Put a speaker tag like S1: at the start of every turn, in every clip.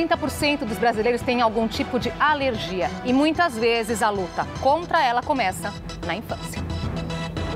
S1: 30% dos brasileiros têm algum tipo de alergia e muitas vezes a luta contra ela começa na infância.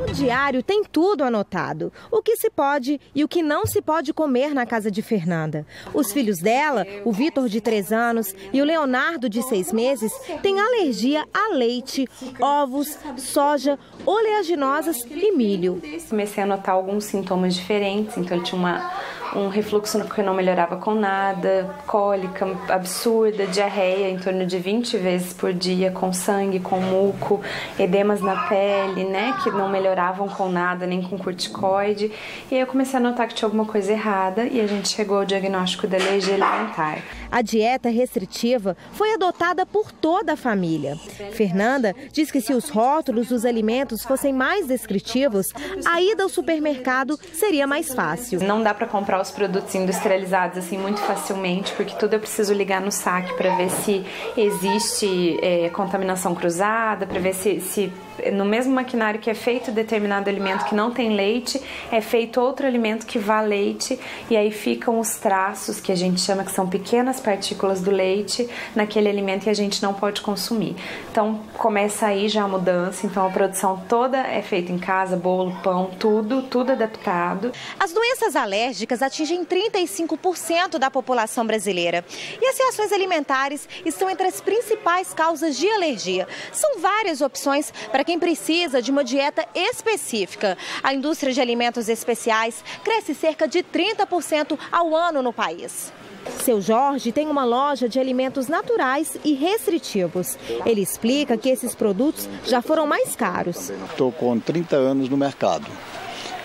S2: O diário tem tudo anotado, o que se pode e o que não se pode comer na casa de Fernanda. Os filhos dela, o Vitor de 3 anos e o Leonardo de 6 meses, têm alergia a leite, ovos, soja, oleaginosas e milho.
S3: Comecei a notar alguns sintomas diferentes, então ele tinha um refluxo que não melhorava com nada, cólica absurda, diarreia em torno de 20 vezes por dia, com sangue, com muco, edemas na pele, né, que não melhoravam com nada, nem com corticoide. E aí eu comecei a notar que tinha alguma coisa errada e a gente chegou ao diagnóstico da alergia alimentar.
S2: A dieta restritiva foi adotada por toda a família. Fernanda diz que se os rótulos dos alimentos fossem mais descritivos, a ida ao supermercado seria mais fácil.
S3: Não dá para comprar os produtos industrializados assim muito facilmente, porque tudo eu preciso ligar no saque para ver se existe contaminação cruzada, para ver se no mesmo maquinário que é feito determinado alimento que não tem leite, é feito outro alimento que vá leite, e aí ficam os traços que a gente chama que são pequenas partículas do leite naquele alimento que a gente não pode consumir. Então começa aí já a mudança, então a produção toda é feita em casa, bolo, pão, tudo adaptado.
S2: As doenças alérgicas atingem 35% da população brasileira e as reações alimentares estão entre as principais causas de alergia. São várias opções para quem precisa de uma dieta específica. A indústria de alimentos especiais cresce cerca de 30% ao ano no país. Seu Jorge tem uma loja de alimentos naturais e restritivos. Ele explica que esses produtos já foram mais caros.
S4: Estou com 30 anos no mercado.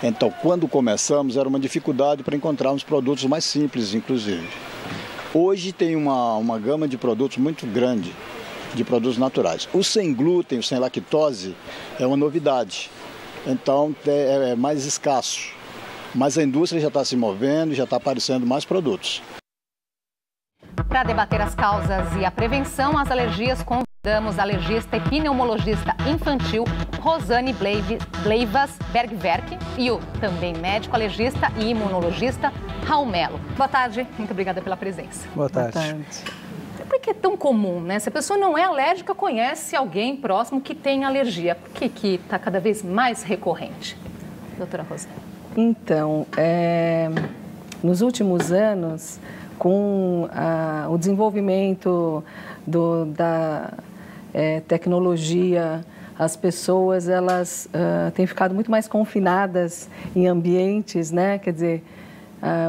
S4: Então, quando começamos, era uma dificuldade para encontrarmos produtos mais simples, inclusive. Hoje tem uma gama de produtos muito grande, de produtos naturais. O sem glúten, o sem lactose, é uma novidade. Então, é mais escasso. Mas a indústria já está se movendo, já está aparecendo mais produtos.
S1: Para debater as causas e a prevenção às alergias, convidamos a alergista e pneumologista infantil Rosane Bleivas Bergwerk e o também médico alergista e imunologista Raul Melo. Boa tarde, muito obrigada pela presença.
S5: Boa tarde.
S1: Boa tarde. Por que é tão comum, né? Se a pessoa não é alérgica, conhece alguém próximo que tem alergia. Por que está cada vez mais recorrente? Doutora Rosane.
S6: Então, nos últimos anos, com o desenvolvimento da tecnologia, as pessoas elas têm ficado muito mais confinadas em ambientes, né? Quer dizer,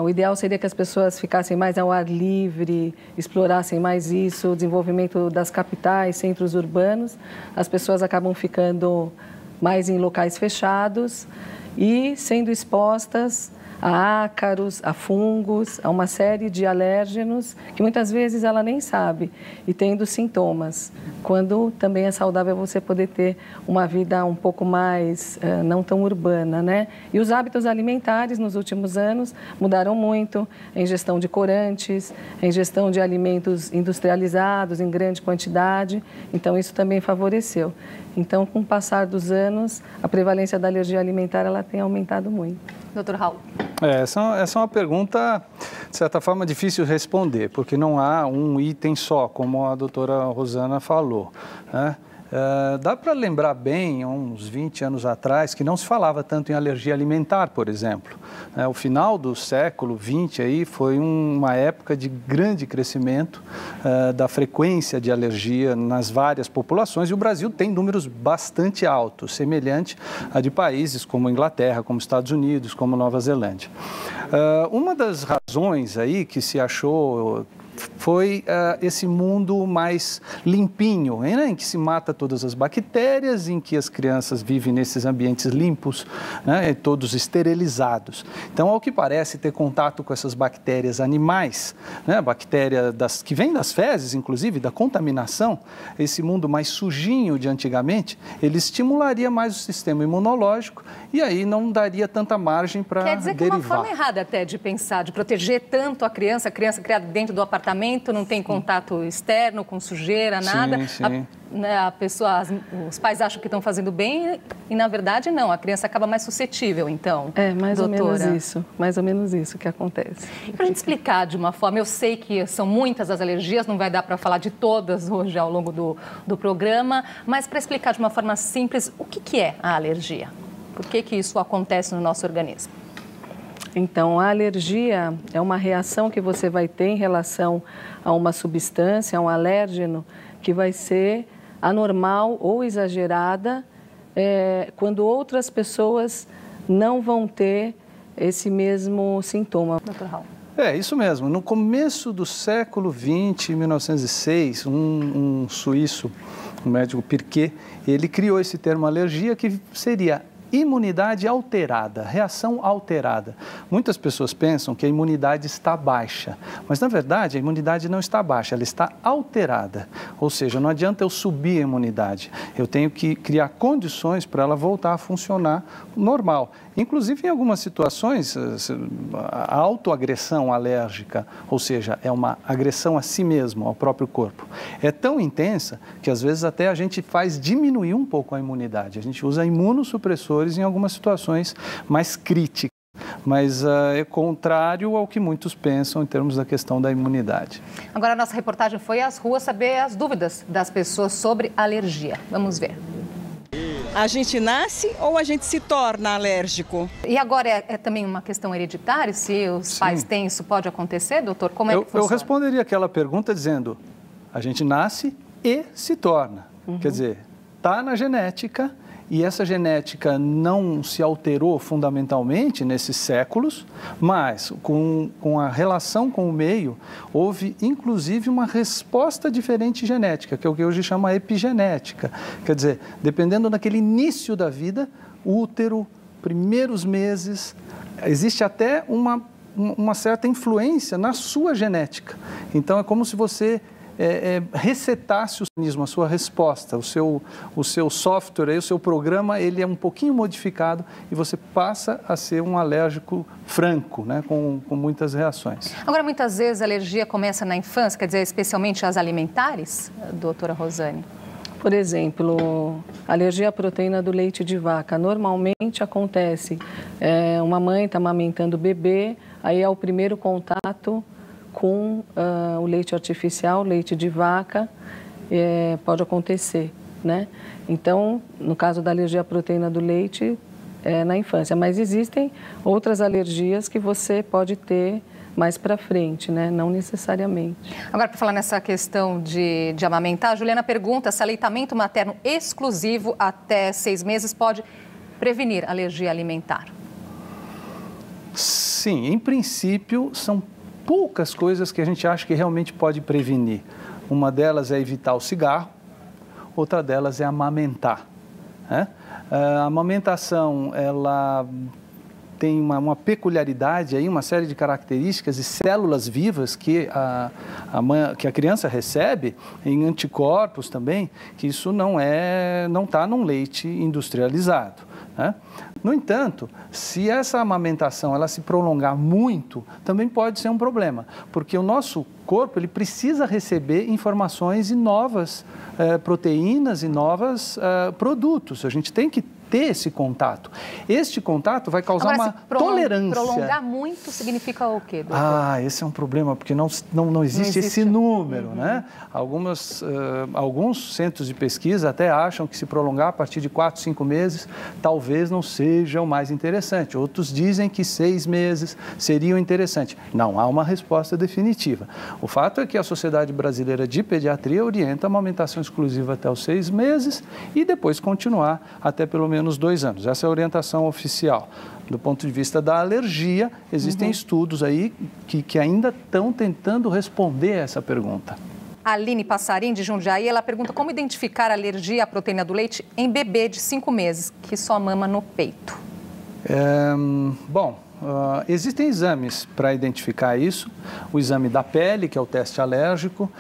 S6: o ideal seria que as pessoas ficassem mais ao ar livre, explorassem mais isso, o desenvolvimento das capitais, centros urbanos. As pessoas acabam ficando mais em locais fechados e sendo expostas a ácaros, a fungos, a uma série de alérgenos que muitas vezes ela nem sabe e tendo sintomas, quando também é saudável você poder ter uma vida um pouco mais não tão urbana, né? E os hábitos alimentares nos últimos anos mudaram muito, a ingestão de corantes, a ingestão de alimentos industrializados em grande quantidade, então isso também favoreceu. Então, com o passar dos anos, a prevalência da alergia alimentar ela tem aumentado muito.
S1: Doutor Raul.
S5: Essa é uma pergunta, de certa forma, difícil de responder, porque não há um item só, como a doutora Rosana falou, né? Dá para lembrar bem, uns 20 anos atrás, que não se falava tanto em alergia alimentar, por exemplo. O final do século XX aí foi uma época de grande crescimento da frequência de alergia nas várias populações, e o Brasil tem números bastante altos, semelhante a de países como Inglaterra, como Estados Unidos, como Nova Zelândia. Uma das razões aí que se achou foi esse mundo mais limpinho, né, em que se mata todas as bactérias, em que as crianças vivem nesses ambientes limpos, né, todos esterilizados. Então, ao que parece, ter contato com essas bactérias animais, né, bactéria que vem das fezes, inclusive, da contaminação, esse mundo mais sujinho de antigamente, ele estimularia mais o sistema imunológico e aí não daria tanta margem para derivar.
S1: Quer dizer que é uma forma errada até de pensar, de proteger tanto a criança criada dentro do apartamento, alimento, não tem contato externo com sujeira, nada.
S5: Sim.
S1: A pessoa, os pais acham que estão fazendo bem e, na verdade, não. A criança acaba mais suscetível, então,
S6: mais ou menos isso que acontece.
S1: Para a gente explicar de uma forma, eu sei que são muitas as alergias, não vai dar para falar de todas hoje ao longo do programa, mas para explicar de uma forma simples, o que é a alergia? Por que isso acontece no nosso organismo?
S6: Então, a alergia é uma reação que você vai ter em relação a uma substância, a um alérgeno, que vai ser anormal ou exagerada quando outras pessoas não vão ter esse mesmo sintoma.
S1: Dr. Raul.
S5: Isso mesmo. No começo do século XX, em 1906, um suíço, o médico Pirquet, ele criou esse termo alergia, que seria imunidade alterada, reação alterada. Muitas pessoas pensam que a imunidade está baixa, mas na verdade a imunidade não está baixa, ela está alterada. Ou seja, não adianta eu subir a imunidade, eu tenho que criar condições para ela voltar a funcionar normal. Inclusive em algumas situações, a autoagressão alérgica, ou seja, é uma agressão a si mesmo, ao próprio corpo, é tão intensa que às vezes até a gente faz diminuir um pouco a imunidade. A gente usa imunossupressores em algumas situações mais críticas, mas é contrário ao que muitos pensam em termos da questão da imunidade.
S1: Agora a nossa reportagem foi às ruas saber as dúvidas das pessoas sobre alergia. Vamos ver.
S7: A gente nasce ou a gente se torna alérgico?
S1: E agora é também uma questão hereditária? Se os pais têm, isso pode acontecer, doutor? Como é que funciona?
S5: Eu responderia aquela pergunta dizendo, a gente nasce e se torna. Quer dizer, está na genética e essa genética não se alterou fundamentalmente nesses séculos, mas com a relação com o meio, houve inclusive uma resposta diferente genética, que é o que hoje chama epigenética. Quer dizer, dependendo daquele início da vida, útero, primeiros meses, existe até uma certa influência na sua genética. Então, é como se você resetasse o organismo, a sua resposta, o seu software, o seu programa, ele é um pouquinho modificado e você passa a ser um alérgico franco, né, com muitas reações.
S1: Agora, muitas vezes a alergia começa na infância, quer dizer, especialmente as alimentares, doutora Rosane?
S6: Por exemplo, alergia à proteína do leite de vaca. Normalmente acontece, uma mãe está amamentando o bebê, aí é o primeiro contato com o leite artificial, leite de vaca, pode acontecer, né? Então, no caso da alergia à proteína do leite, na infância. Mas existem outras alergias que você pode ter mais para frente, né? Não necessariamente.
S1: Agora, para falar nessa questão de amamentar, a Juliana pergunta se aleitamento materno exclusivo até 6 meses pode prevenir alergia alimentar.
S5: Sim, em princípio, são poucas coisas que a gente acha que realmente pode prevenir. Uma delas é evitar o cigarro, outra delas é amamentar, né? A amamentação, ela tem uma peculiaridade, aí, uma série de características e células vivas que a criança recebe, em anticorpos também, que isso não está num leite industrializado, né? No entanto, se essa amamentação ela se prolongar muito, também pode ser um problema, porque o nosso corpo ele precisa receber informações e novas proteínas e novos produtos. A gente tem que ter esse contato. Este contato vai causar uma tolerância.
S1: Prolongar muito significa o quê, doutor?
S5: Esse é um problema, porque não existe esse número, né? Alguns centros de pesquisa até acham que se prolongar a partir de 4, 5 meses, talvez não seja o mais interessante. Outros dizem que 6 meses seriam interessantes. Não há uma resposta definitiva. O fato é que a Sociedade Brasileira de Pediatria orienta a amamentação exclusiva até os 6 meses e depois continuar até pelo menos 2 anos. Essa é a orientação oficial. Do ponto de vista da alergia, existem estudos aí que ainda estão tentando responder essa pergunta.
S1: A Aline Passarim, de Jundiaí, ela pergunta como identificar a alergia à proteína do leite em bebê de 5 meses, que só mama no peito.
S5: Existem exames para identificar isso, o exame da pele, que é o teste alérgico,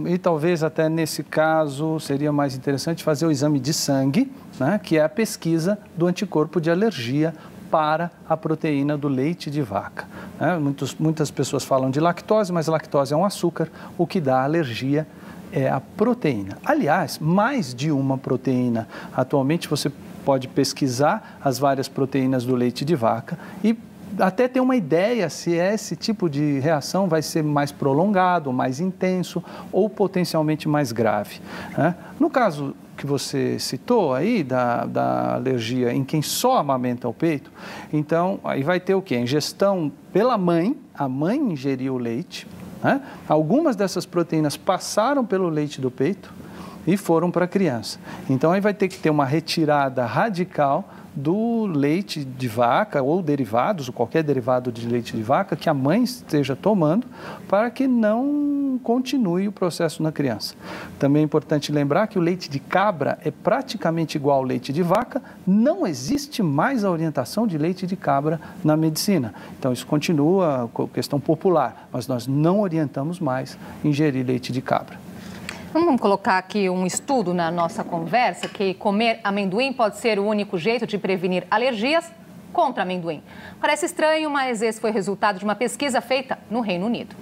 S5: e talvez até nesse caso seria mais interessante fazer o exame de sangue, né, que é a pesquisa do anticorpo de alergia para a proteína do leite de vaca. né? Muitas pessoas falam de lactose, mas lactose é um açúcar, o que dá alergia é a proteína. Aliás, mais de uma proteína. Atualmente você pode pesquisar as várias proteínas do leite de vaca e até ter uma ideia se esse tipo de reação vai ser mais prolongado, mais intenso ou potencialmente mais grave, né? No caso que você citou aí da alergia em quem só amamenta o peito, então aí vai ter o quê? A ingestão pela mãe, a mãe ingeriu o leite, né? Algumas dessas proteínas passaram pelo leite do peito e foram para a criança. Então aí vai ter que ter uma retirada radical do leite de vaca ou derivados, ou qualquer derivado de leite de vaca que a mãe esteja tomando para que não continue o processo na criança. Também é importante lembrar que o leite de cabra é praticamente igual ao leite de vaca, não existe mais a orientação de leite de cabra na medicina. Então isso continua questão popular, mas nós não orientamos mais ingerir leite de cabra.
S1: Vamos colocar aqui um estudo na nossa conversa, que comer amendoim pode ser o único jeito de prevenir alergias contra amendoim. Parece estranho, mas esse foi o resultado de uma pesquisa feita no Reino Unido.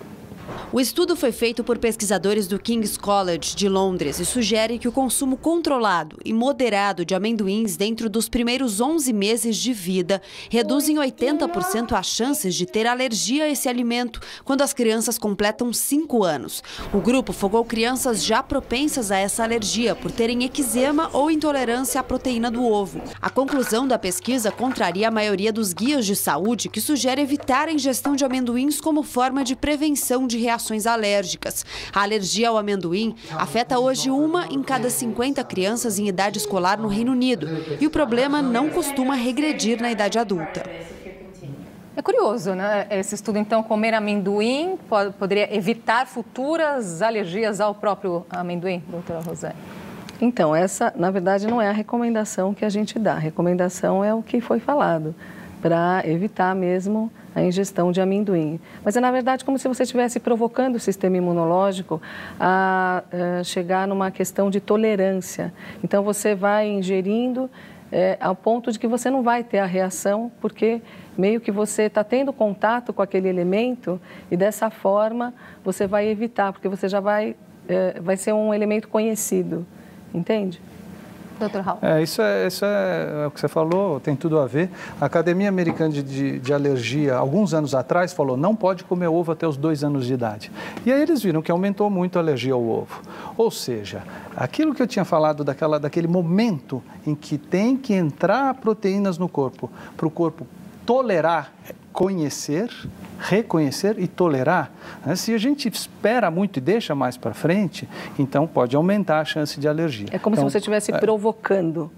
S8: O estudo foi feito por pesquisadores do King's College de Londres e sugere que o consumo controlado e moderado de amendoins dentro dos primeiros 11 meses de vida reduz em 80% as chances de ter alergia a esse alimento quando as crianças completam 5 anos. O grupo focou crianças já propensas a essa alergia por terem eczema ou intolerância à proteína do ovo. A conclusão da pesquisa contraria a maioria dos guias de saúde que sugere evitar a ingestão de amendoins como forma de prevenção de reações alérgicas. A alergia ao amendoim afeta hoje 1 em cada 50 crianças em idade escolar no Reino Unido. E o problema não costuma regredir na idade adulta.
S1: É curioso, né? Esse estudo, então, comer amendoim poderia evitar futuras alergias ao próprio amendoim, doutora Rosane?
S6: Então, essa, na verdade, não é a recomendação que a gente dá. A recomendação é o que foi falado, para evitar mesmo a ingestão de amendoim. Mas é, na verdade, como se você estivesse provocando o sistema imunológico a chegar numa questão de tolerância. Então, você vai ingerindo ao ponto de que você não vai ter a reação, porque meio que você está tendo contato com aquele elemento e, dessa forma, você vai evitar, porque você já vai ser um elemento conhecido, entende?
S1: Dr. Raul.
S5: Isso é o que você falou, tem tudo a ver. A Academia Americana de Alergia, alguns anos atrás, falou não pode comer ovo até os 2 anos de idade. E aí eles viram que aumentou muito a alergia ao ovo. Ou seja, aquilo que eu tinha falado daquele momento em que tem que entrar proteínas no corpo, para o corpo tolerar, conhecer, reconhecer e tolerar, né? Se a gente espera muito e deixa mais para frente, então pode aumentar a chance de alergia.
S6: É como se você estivesse provocando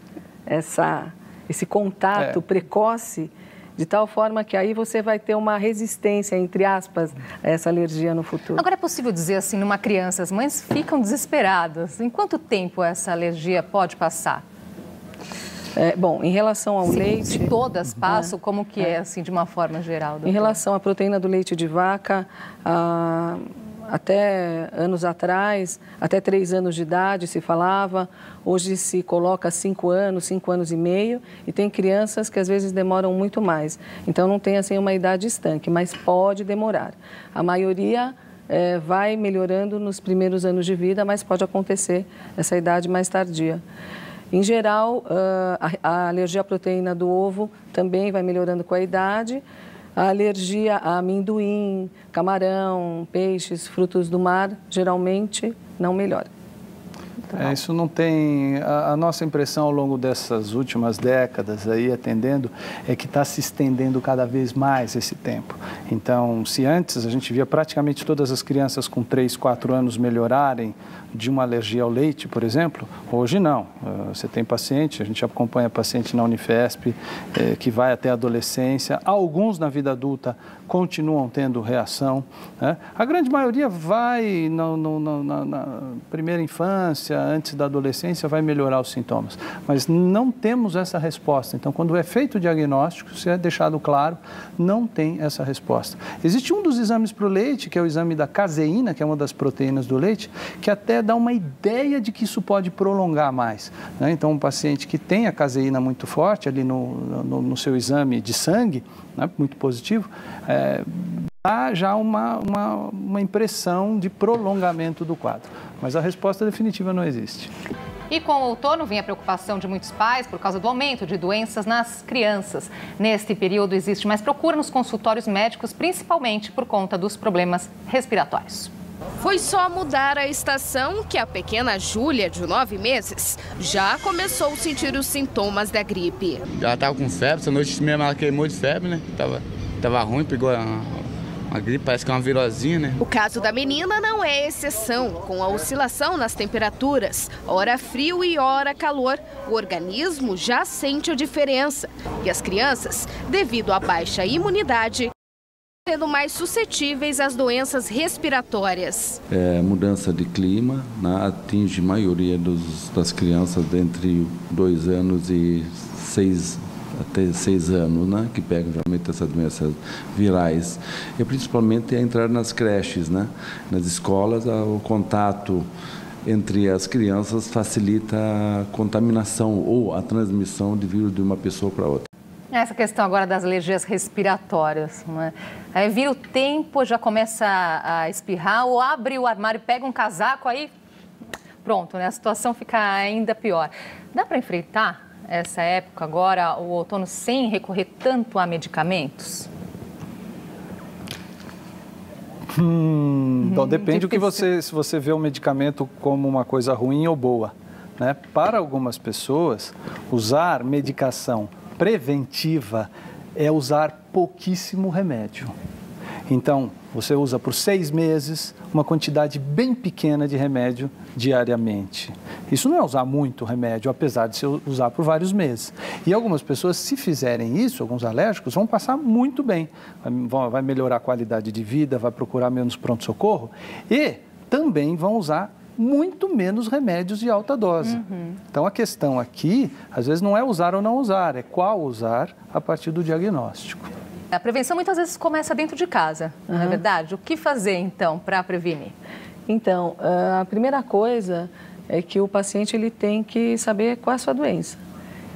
S6: esse contato precoce, de tal forma que aí você vai ter uma resistência, entre aspas, a essa alergia no futuro.
S1: Agora, é possível dizer assim, numa criança, as mães ficam desesperadas. Em quanto tempo essa alergia pode passar?
S6: Bom, em relação ao leite...
S1: Se todas passam, como que é, assim, de uma forma geral? Doutor?
S6: Em relação à proteína do leite de vaca, até anos atrás, até 3 anos de idade se falava, hoje se coloca 5 anos, 5 anos e meio, e tem crianças que às vezes demoram muito mais. Então não tem assim uma idade estanque, mas pode demorar. A maioria vai melhorando nos primeiros anos de vida, mas pode acontecer essa idade mais tardia. Em geral, a alergia à proteína do ovo também vai melhorando com a idade. A alergia a amendoim, camarão, peixes, frutos do mar, geralmente não melhora.
S5: Isso não tem... A nossa impressão ao longo dessas últimas décadas, aí atendendo, é que está se estendendo cada vez mais esse tempo. Então, se antes a gente via praticamente todas as crianças com 3, 4 anos melhorarem de uma alergia ao leite, por exemplo, hoje não. Você tem paciente, a gente acompanha paciente na Unifesp, que vai até a adolescência, alguns na vida adulta continuam tendo reação, né? A grande maioria vai na primeira infância, infância, antes da adolescência, vai melhorar os sintomas. Mas não temos essa resposta. Então, quando é feito o diagnóstico, se é deixado claro, não tem essa resposta. Existe um dos exames para o leite, que é o exame da caseína, que é uma das proteínas do leite, que até dá uma ideia de que isso pode prolongar mais, né? Então, um paciente que tem a caseína muito forte ali no seu exame de sangue, né, muito positivo, há já uma impressão de prolongamento do quadro. Mas a resposta definitiva não existe.
S1: E com o outono vem a preocupação de muitos pais por causa do aumento de doenças nas crianças. Neste período existe mais procura nos consultórios médicos, principalmente por conta dos problemas respiratórios.
S9: Foi só mudar a estação que a pequena Júlia, de 9 meses, já começou a sentir os sintomas da gripe.
S10: Ela estava com febre, essa noite mesmo ela queimou de febre, né? Tava ruim, pegou a gripe, parece que é uma virosinha, né?
S9: O caso da menina não é exceção. Com a oscilação nas temperaturas, ora frio e ora calor, o organismo já sente a diferença. E as crianças, devido à baixa imunidade, sendo mais suscetíveis às doenças respiratórias.
S11: Mudança de clima, né, atinge a maioria das crianças entre 2 anos e 6 anos, né, que pegam geralmente essas doenças virais. E principalmente a entrar nas creches, né, nas escolas, o contato entre as crianças facilita a contaminação ou a transmissão de vírus de uma pessoa para outra.
S1: Essa questão agora das alergias respiratórias, né? Aí vira o tempo, já começa a espirrar, ou abre o armário, pega um casaco, aí pronto, né? A situação fica ainda pior. Dá para enfrentar essa época agora, o outono, sem recorrer tanto a medicamentos?
S5: Então depende se você vê o medicamento como uma coisa ruim ou boa, né? Para algumas pessoas, usar medicação preventiva é usar pouquíssimo remédio. Então, você usa por 6 meses uma quantidade bem pequena de remédio diariamente. Isso não é usar muito remédio, apesar de se usar por vários meses. E algumas pessoas, se fizerem isso, alguns alérgicos, vão passar muito bem. Vai melhorar a qualidade de vida, vai procurar menos pronto-socorro e também vão usar muito menos remédios de alta dose. Então, a questão aqui, às vezes, não é usar ou não usar, é qual usar a partir do diagnóstico.
S1: A prevenção muitas vezes começa dentro de casa, não é verdade? O que fazer, então, para prevenir?
S6: Então, a primeira coisa é que o paciente ele tem que saber qual é a sua doença.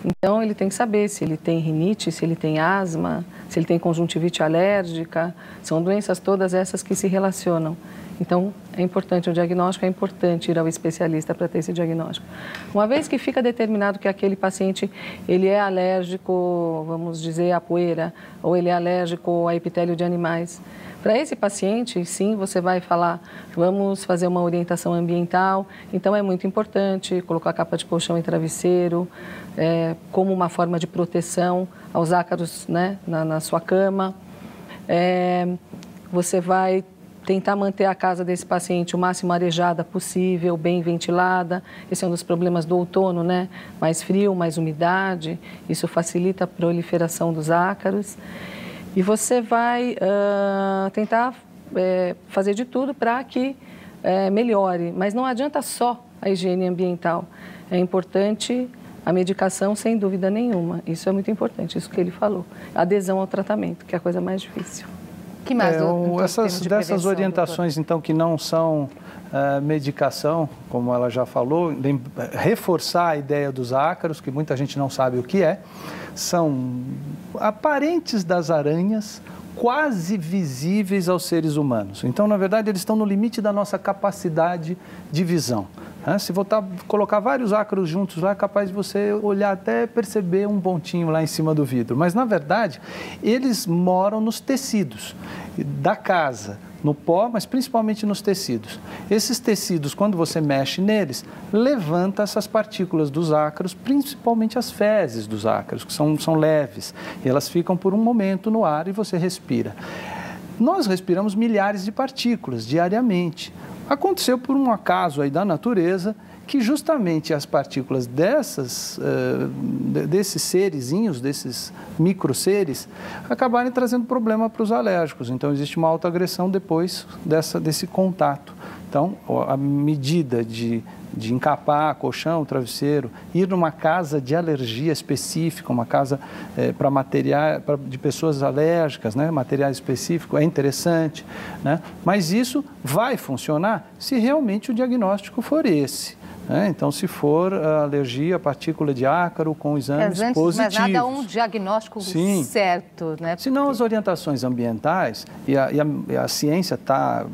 S6: Então, ele tem que saber se ele tem rinite, se ele tem asma, se ele tem conjuntivite alérgica. São doenças todas essas que se relacionam. Então, é importante o diagnóstico, é importante ir ao especialista para ter esse diagnóstico. Uma vez que fica determinado que aquele paciente ele é alérgico, vamos dizer, à poeira, ou ele é alérgico a epitélio de animais, para esse paciente, sim, você vai falar, vamos fazer uma orientação ambiental. Então, é muito importante colocar capa de colchão e travesseiro, como uma forma de proteção aos ácaros, né, na sua cama. Você vai tentar manter a casa desse paciente o máximo arejada possível, bem ventilada. Esse é um dos problemas do outono, né? Mais frio, mais umidade, isso facilita a proliferação dos ácaros. E você vai tentar fazer de tudo para que melhore, mas não adianta só a higiene ambiental. É importante a medicação, sem dúvida nenhuma. Isso é muito importante, isso que ele falou. Adesão ao tratamento, que é a coisa mais difícil.
S1: Que mais,
S5: dessas orientações, doutor? Então, que não são medicação, como ela já falou, reforçar a ideia dos ácaros, que muita gente não sabe o que é, são aparentes das aranhas, quase visíveis aos seres humanos. Então, na verdade, eles estão no limite da nossa capacidade de visão. Se colocar vários ácaros juntos lá, é capaz de você olhar até perceber um pontinho lá em cima do vidro. Mas, na verdade, eles moram nos tecidos da casa, no pó, mas principalmente nos tecidos. Esses tecidos, quando você mexe neles, levanta essas partículas dos ácaros, principalmente as fezes dos ácaros, que são leves. E elas ficam por um momento no ar e você respira. Nós respiramos milhares de partículas diariamente. Aconteceu por um acaso aí da natureza que justamente as partículas desses serezinhos, desses microseres, acabarem trazendo problema para os alérgicos. Então, existe uma autoagressão depois desse contato. Então, a medida de de encapar colchão, travesseiro, ir numa casa de alergia específica, uma casa para materiais de pessoas alérgicas, né? Materiais específicos, é interessante, né? Mas isso vai funcionar se realmente o diagnóstico for esse. Então, se for alergia à partícula de ácaro com exames positivos.
S1: Mas nada um diagnóstico certo, né?
S5: Senão as orientações ambientais, e a ciência está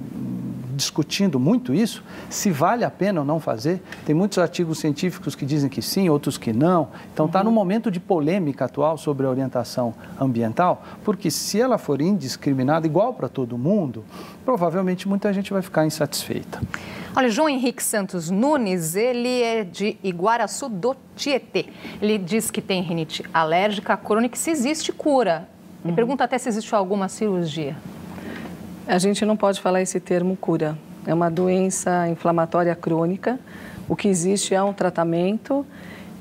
S5: discutindo muito isso, se vale a pena ou não fazer. Tem muitos artigos científicos que dizem que sim, outros que não. Então, está no momento de polêmica atual sobre a orientação ambiental, porque se ela for indiscriminada, igual para todo mundo, provavelmente muita gente vai ficar insatisfeita.
S1: Olha, João Henrique Santos Nunes, ele é de Iguaraçu do Tietê. Ele diz que tem rinite alérgica crônica e se existe cura. Ele pergunta até se existe alguma cirurgia.
S6: A gente não pode falar esse termo cura. É uma doença inflamatória crônica. O que existe é um tratamento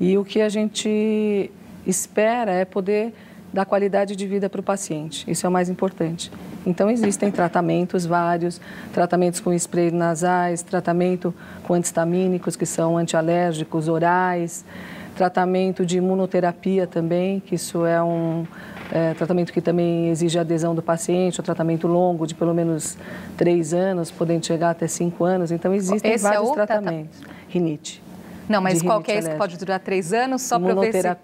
S6: e o que a gente espera é poder dar qualidade de vida para o paciente. Isso é o mais importante. Então, existem tratamentos vários, tratamentos com spray nasais, tratamento com antihistamínicos, que são antialérgicos orais, tratamento de imunoterapia também, que isso é um tratamento que também exige adesão do paciente, um tratamento longo de pelo menos 3 anos, podendo chegar até 5 anos. Então, existem vários tratamentos. Rinite.
S1: Não, mas qual que é esse que pode durar 3 anos? Só para ver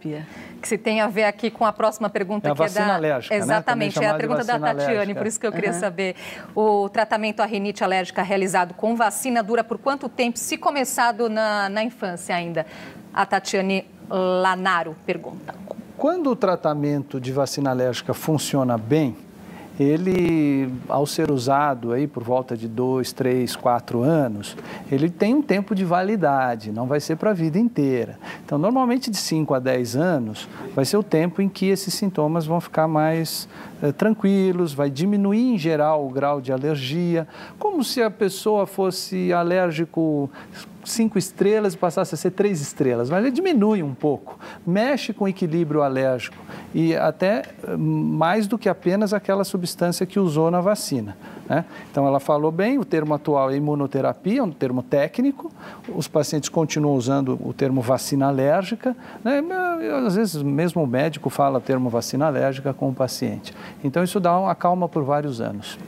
S1: se tem a ver aqui com a próxima pergunta.
S5: É a vacina alérgica,
S1: exatamente,
S5: né?
S1: É a pergunta da Tatiane, alérgica. Por isso que eu queria saber. O tratamento à rinite alérgica realizado com vacina dura por quanto tempo, se começado na infância ainda? A Tatiane Lanaro pergunta.
S5: Quando o tratamento de vacina alérgica funciona bem, ele, ao ser usado aí por volta de 2, 3, 4 anos, ele tem um tempo de validade, não vai ser para a vida inteira. Então, normalmente de 5 a 10 anos vai ser o tempo em que esses sintomas vão ficar mais tranquilos, vai diminuir em geral o grau de alergia, como se a pessoa fosse alérgico 5 estrelas e passasse a ser 3 estrelas, mas ele diminui um pouco, mexe com o equilíbrio alérgico e até mais do que apenas aquela substância que usou na vacina, né? Então, ela falou bem, o termo atual é imunoterapia, é um termo técnico, os pacientes continuam usando o termo vacina alérgica, né? Às vezes mesmo o médico fala o termo vacina alérgica com o paciente. Então, isso dá uma calma por vários anos.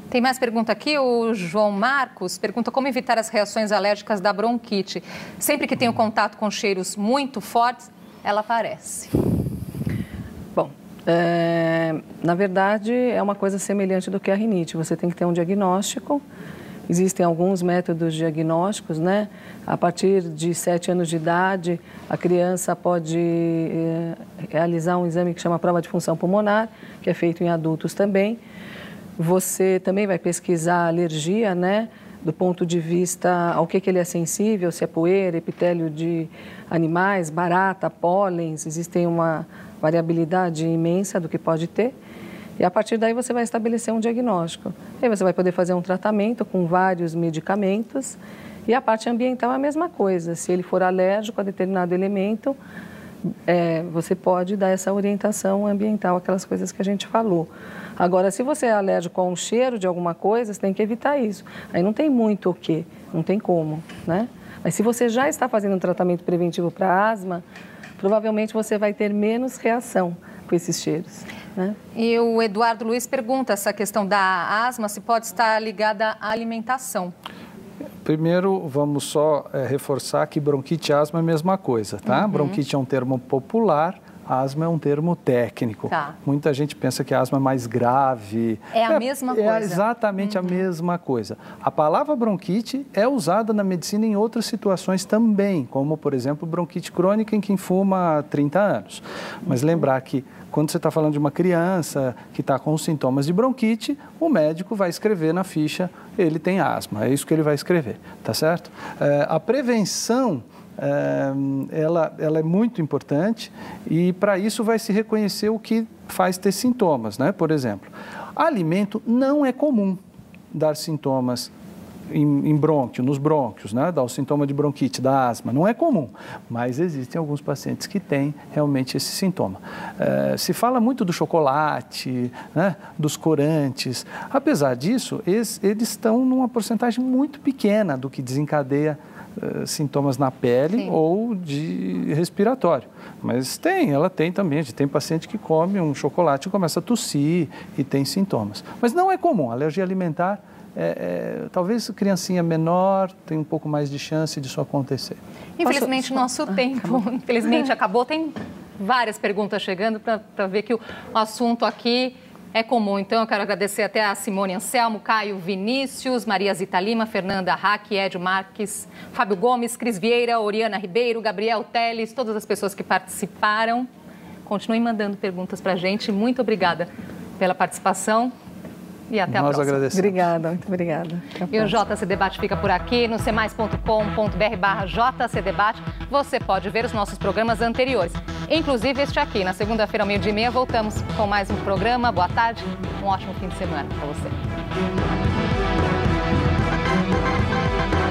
S1: Tem mais pergunta aqui, o João Marcos pergunta como evitar as reações alérgicas da bronquite. Sempre que tenho contato com cheiros muito fortes, ela aparece.
S6: Bom, na verdade é uma coisa semelhante do que a rinite. Você tem que ter um diagnóstico. Existem alguns métodos diagnósticos, né? A partir de 7 anos de idade, a criança pode realizar um exame que chama prova de função pulmonar, que é feito em adultos também. Você também vai pesquisar a alergia, né? Do ponto de vista ao que ele é sensível, se é poeira, epitélio de animais, barata, pólens, existem uma variabilidade imensa do que pode ter. E a partir daí você vai estabelecer um diagnóstico. E aí você vai poder fazer um tratamento com vários medicamentos. E a parte ambiental é a mesma coisa. Se ele for alérgico a determinado elemento, você pode dar essa orientação ambiental, aquelas coisas que a gente falou. Agora, se você é alérgico a um cheiro de alguma coisa, você tem que evitar isso. Aí não tem muito o quê, não tem como, né? Mas se você já está fazendo um tratamento preventivo para asma, provavelmente você vai ter menos reação com esses cheiros, né?
S1: E o Eduardo Luiz pergunta essa questão da asma, se pode estar ligada à alimentação.
S5: Primeiro, vamos só reforçar que bronquite e asma é a mesma coisa, tá? Uhum. Bronquite é um termo popular, asma é um termo técnico.
S1: Tá.
S5: Muita gente pensa que a asma é mais grave.
S1: É a mesma coisa.
S5: É exatamente a mesma coisa. A palavra bronquite é usada na medicina em outras situações também, como, por exemplo, bronquite crônica em quem fuma há 30 anos. Mas lembrar que quando você está falando de uma criança que está com sintomas de bronquite, o médico vai escrever na ficha, ele tem asma, é isso que ele vai escrever, tá certo? A prevenção, ela é muito importante e para isso vai se reconhecer o que faz ter sintomas, né? Por exemplo, alimento não é comum dar sintomas em brônquio, nos brônquios, né? Dá o sintoma de bronquite, da asma, não é comum, mas existem alguns pacientes que têm realmente esse sintoma. Se fala muito do chocolate, né? Dos corantes, apesar disso, eles estão numa porcentagem muito pequena do que desencadeia sintomas na pele
S1: Sim.
S5: ou de respiratório. Mas ela tem também. Tem paciente que come um chocolate e começa a tossir e tem sintomas. Mas não é comum. A alergia alimentar, talvez criancinha menor tem um pouco mais de chance disso acontecer.
S1: Infelizmente, nosso tempo, infelizmente, acabou. Tem várias perguntas chegando para ver que o assunto aqui é comum. Então, eu quero agradecer até a Simone Anselmo, Caio Vinícius, Maria Zita Lima, Fernanda Hack, Edio Marques, Fábio Gomes, Cris Vieira, Oriana Ribeiro, Gabriel Teles, todas as pessoas que participaram. Continuem mandando perguntas para a gente. Muito obrigada pela participação. E até a próxima.
S5: Nós agradecemos.
S6: Obrigada, muito obrigada.
S1: E o JC Debate fica por aqui no cmais.com.br/JC Debate. Você pode ver os nossos programas anteriores, inclusive este aqui. Na segunda-feira, ao 12h30, voltamos com mais um programa. Boa tarde, um ótimo fim de semana para você.